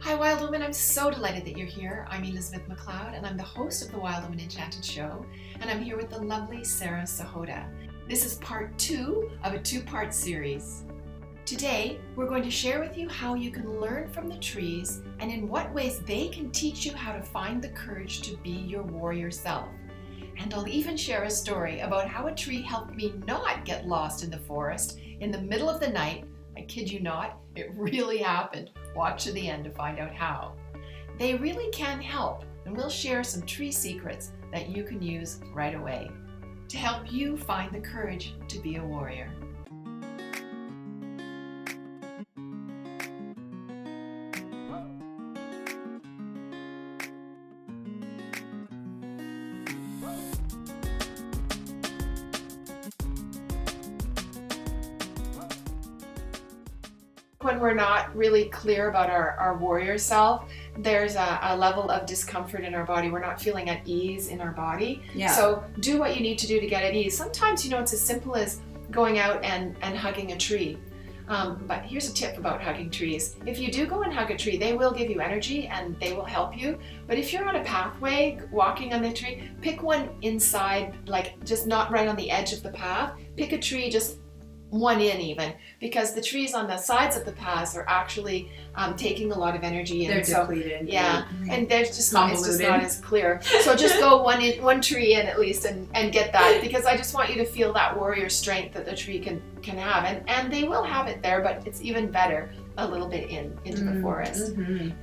Hi Wild Woman, I'm so delighted that you're here. I'm Elizabeth McLeod and I'm the host of the Wild Woman Enchanted show, and I'm here with the lovely Sarah Sahota. This is part 2 of a 2-part series. Today, we're going to share with you how you can learn from the trees and in what ways they can teach you how to find the courage to be your warrior self. And I'll even share a story about how a tree helped me not get lost in the forest in the middle of the night. I kid you not, it really happened. Watch to the end to find out how. They really can help, and we'll share some tree secrets that you can use right away to help you find the courage to be a warrior. When we're not really clear about our warrior self, there's a level of discomfort in our body. We're not feeling at ease in our body. Yeah. So do what you need to do to get at ease. Sometimes, it's as simple as going out and hugging a tree. But here's a tip about hugging trees. If you do go and hug a tree, they will give you energy and they will help you. But if you're on a pathway walking on the tree, pick one inside, like just not right on the edge of the path. Pick a tree just one in even, because the trees on the sides of the paths are actually taking a lot of energy in. They're depleted. Yeah, and there's just it's just not as clear. So just go one tree in at least and get that, because I just want you to feel that warrior strength that the tree can have, and they will have it there, but it's even better a little bit into the forest,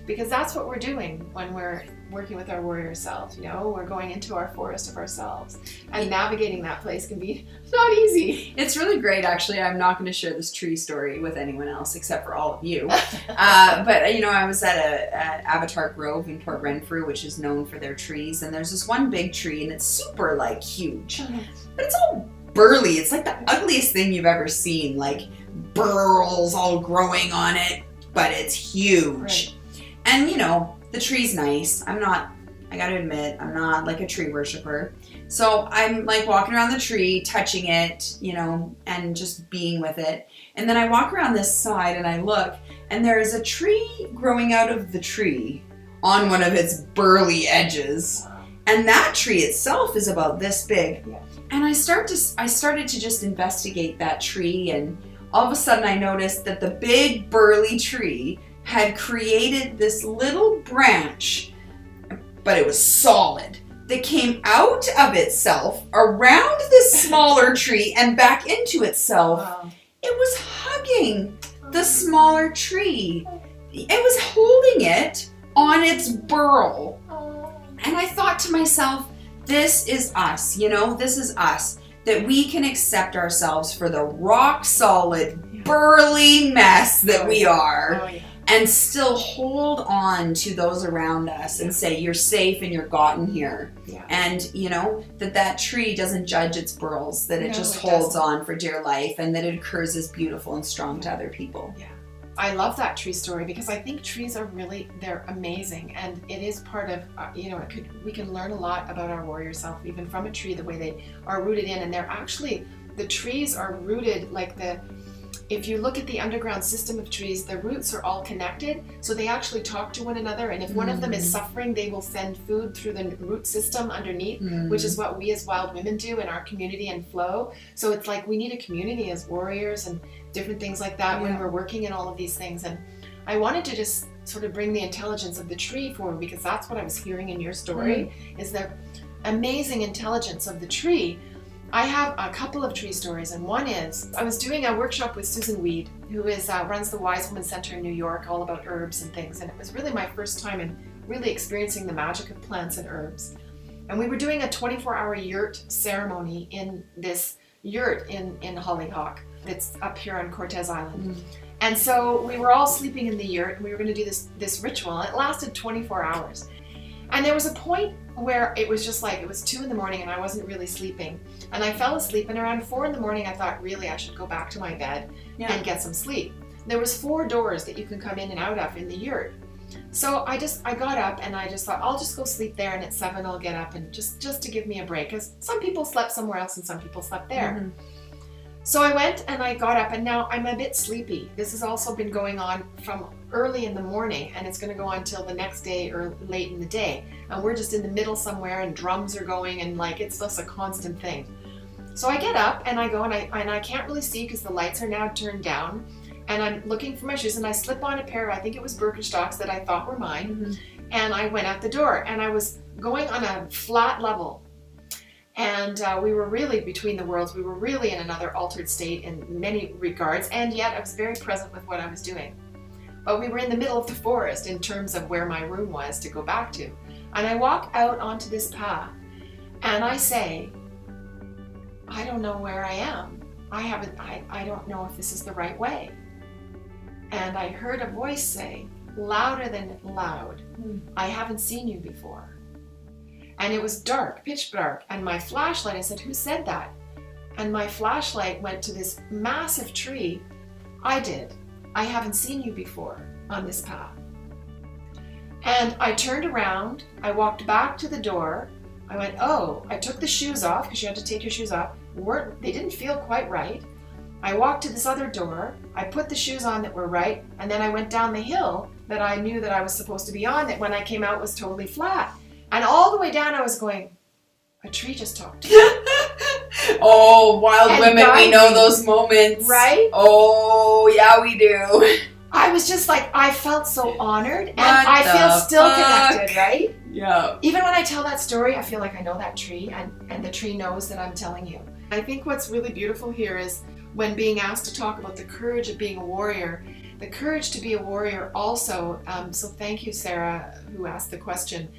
because that's what we're doing when we're working with our warrior selves. We're going into our forest of ourselves, and navigating that place can be not easy. It's really great, actually. I'm not going to share this tree story with anyone else except for all of you. But I was at Avatar Grove in Port Renfrew, which is known for their trees, and there's this one big tree, and it's super huge, but it's all burly. It's like the ugliest thing you've ever seen, like burls all growing on it, but it's huge. Right. And the tree's nice. I gotta admit, I'm not like a tree worshiper. So I'm like walking around the tree, touching it, and just being with it. And then I walk around this side and I look, and there is a tree growing out of the tree on one of its burly edges. And that tree itself is about this big. Yeah. And I started to just investigate that tree, and all of a sudden I noticed that the big burly tree had created this little branch, but it was solid, that came out of itself around this smaller tree and back into itself. Wow. It was hugging the smaller tree. It was holding it on its burl. And I thought to myself, this is us, this is us, that we can accept ourselves for the rock solid, burly mess that we are. Oh, yeah. And still hold on to those around us and say, you're safe and you're gotten here. Yeah. And, that tree doesn't judge its burls, that it just it holds doesn't. on for dear life, and that it occurs as beautiful and strong to other people. Yeah. I love that tree story, because I think trees are they're amazing, and it is part of, we can learn a lot about our warrior self even from a tree, the way they are rooted in, and the trees are rooted if you look at the underground system of trees, the roots are all connected, so they actually talk to one another, and if one of them is suffering, they will send food through the root system underneath, which is what we as wild women do in our community and flow. So it's like we need a community as warriors and different things like that when we're working in all of these things. And I wanted to just sort of bring the intelligence of the tree forward, because that's what I was hearing in your story, is the amazing intelligence of the tree. I have a couple of tree stories, and one is, I was doing a workshop with Susan Weed, who runs the Wise Woman Center in New York, all about herbs and things, and it was really my first time in really experiencing the magic of plants and herbs. And we were doing a 24-hour yurt ceremony in this yurt in Hollyhock that's up here on Cortez Island. And so we were all sleeping in the yurt, and we were going to do this ritual, and it lasted 24 hours. And there was a point where it was just like, it was 2 a.m. and I wasn't really sleeping. And I fell asleep, and around 4 a.m. I thought, really, I should go back to my bed and get some sleep. There was 4 doors that you can come in and out of in the yurt. So I got up, and I just thought, I'll just go sleep there, and at 7 I'll get up, and just to give me a break, because some people slept somewhere else and some people slept there. So I went and I got up, and now I'm a bit sleepy. This has also been going on from early in the morning, and it's going to go on till the next day or late in the day. And we're just in the middle somewhere, and drums are going, and like it's just a constant thing. So I get up and I go, and I can't really see because the lights are now turned down, and I'm looking for my shoes, and I slip on a pair, I think it was Birkenstocks that I thought were mine, and I went out the door, and I was going on a flat level. And we were really between the worlds. We were really in another altered state in many regards, and yet I was very present with what I was doing. But we were in the middle of the forest in terms of where my room was to go back to. And I walk out onto this path, and I say, I don't know where I am. I don't know if this is the right way. And I heard a voice say, louder than loud, I haven't seen you before. And it was dark, pitch dark, and my flashlight, I said, who said that? And my flashlight went to this massive tree. I did. I haven't seen you before on this path. And I turned around, I walked back to the door, I went, oh, I took the shoes off, because you had to take your shoes off. They didn't feel quite right. I walked to this other door, I put the shoes on that were right, and then I went down the hill that I knew that I was supposed to be on, that when I came out was totally flat. And all the way down, I was going, a tree just talked to me. Oh, wild And women, we know guiding. those moments. Right? Oh, yeah, we do. I was just like, I felt so honored, and What I feel the still fuck? connected, right? Yeah. Even when I tell that story, I feel like I know that tree, and the tree knows that I'm telling you. I think what's really beautiful here is when being asked to talk about the courage of being a warrior, the courage to be a warrior also, so thank you, Sarah, who asked the question.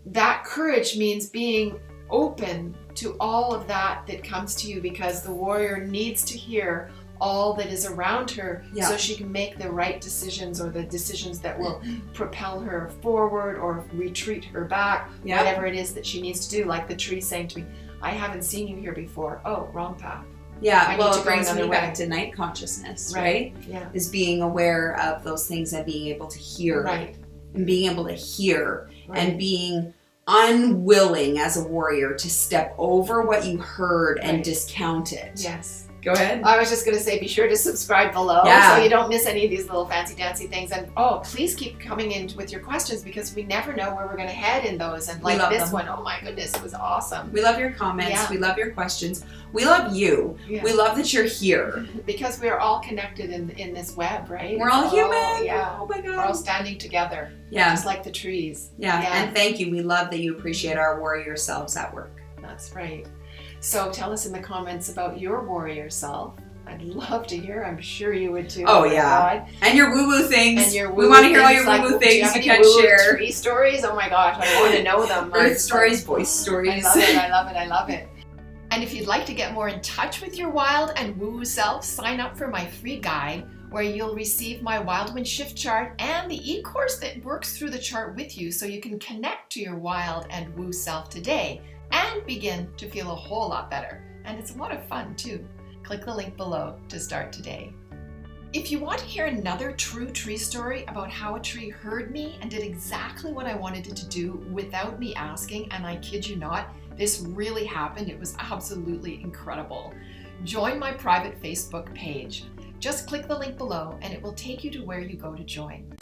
That courage means being open to all of that comes to you, because the warrior needs to hear all that is around her, so she can make the right decisions, or the decisions that will propel her forward or retreat her back, whatever it is that she needs to do. Like the tree saying to me, I haven't seen you here before. Oh, wrong path. Yeah, well, need to it go brings me another back way. to night consciousness, right? Yeah. Is being aware of those things and being able to hear. Right. And being able to hear Right. and being unwilling as a warrior to step over what you heard and Right. discount it. Yes. Go ahead. I was just going to say, be sure to subscribe below so you don't miss any of these little fancy dancy things. And please keep coming in with your questions, because we never know where we're going to head in those. And like this one, oh my goodness, it was awesome. We love your comments. Yeah. We love your questions. We love you. Yeah. We love that you're here. Because we're all connected in this web, right? We're all human. Yeah. Oh my We're all God. standing together. Yeah. Just like the trees. Yeah. And thank you. We love that you appreciate our warrior selves at work. That's right. So tell us in the comments about your warrior self. I'd love to hear. I'm sure you would too. Oh, my yeah. God. And your woo-woo things. And your we want to hear all your things, woo-woo do you things have you any can woo share. tree stories? Oh my gosh, I want to know them. Earth stories, voice stories. I love it, I love it, I love it. And if you'd like to get more in touch with your wild and woo self, sign up for my free guide, where you'll receive my Wild Wind Shift chart and the e-course that works through the chart with you, so you can connect to your wild and woo self today and begin to feel a whole lot better. And it's a lot of fun too. Click the link below to start today. If you want to hear another true tree story about how a tree heard me and did exactly what I wanted it to do without me asking, and I kid you not, this really happened. It was absolutely incredible. Join my private Facebook page. Just click the link below and it will take you to where you go to join.